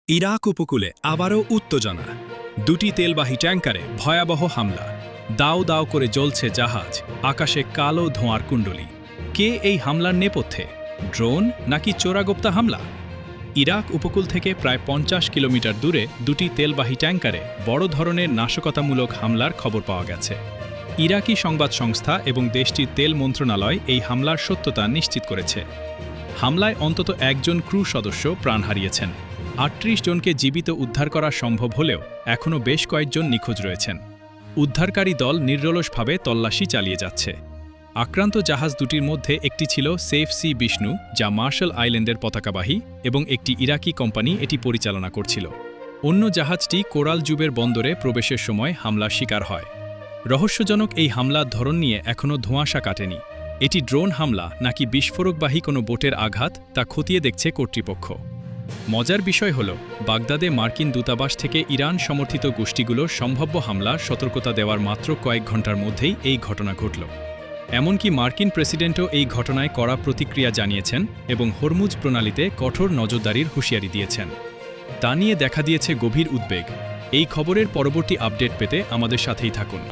Iraq উপকূলে আবারও উত্তেজনা। দুটি তেলবাহী ট্যাঙ্কারে ভয়াবহ হামলা। দাও দাও করে জ্বলছে জাহাজ, আকাশে কালো ধোঁয়ার কুণ্ডলী। কে এই হামলার নেপথ্যে? ড্রোন নাকি চোরাগোপ্তা হামলা? ইরাক উপকূল থেকে প্রায় ৫০ কিলোমিটার দূরে দুটি তেলবাহী ট্যাঙ্কারে বড় ধরনের নাশকতামূলক হামলার খবর পাওয়া গেছে। ইরাকি সংবাদ সংস্থা এবং দেশটির তেল মন্ত্রণালয় এই হামলার সত্যতা নিশ্চিত করেছে। হামলায় অন্তত একজন ক্রু সদস্য প্রাণ হারিয়েছেন। ৩৮ জনকে জীবিত উদ্ধার করা সম্ভব হলেও এখনও বেশ কয়েকজন নিখোঁজ রয়েছেন। উদ্ধারকারী দল নিরলসভাবে তল্লাশি চালিয়ে যাচ্ছে। আক্রান্ত জাহাজ দুটির মধ্যে একটি ছিল সেফ সি বিষ্ণু, যা মার্শাল আইল্যান্ডের পতাকাবাহী, এবং একটি ইরাকি কোম্পানি এটি পরিচালনা করছিল। অন্য জাহাজটি কোরাল জুবের বন্দরে প্রবেশের সময় হামলার শিকার হয়। রহস্যজনক এই হামলার ধরন নিয়ে এখনও ধোঁয়াশা কাটেনি। এটি ড্রোন হামলা নাকি বিস্ফোরকবাহী কোনো বোটের আঘাত, তা খতিয়ে দেখছে কর্তৃপক্ষ। মজার বিষয় হল, বাগদাদে মার্কিন দূতাবাস থেকে ইরান সমর্থিত গোষ্ঠীগুলোর সম্ভাব্য হামলার সতর্কতা দেওয়ার মাত্র কয়েক ঘণ্টার মধ্যেই এই ঘটনা ঘটল। এমনকি মার্কিন প্রেসিডেন্টও এই ঘটনায় কড়া প্রতিক্রিয়া জানিয়েছেন এবং হরমুজ প্রণালীতে কঠোর নজরদারির হুঁশিয়ারি দিয়েছেন। তা নিয়ে দেখা দিয়েছে গভীর উদ্বেগ। এই খবরের পরবর্তী আপডেট পেতে আমাদের সাথেই থাকুন।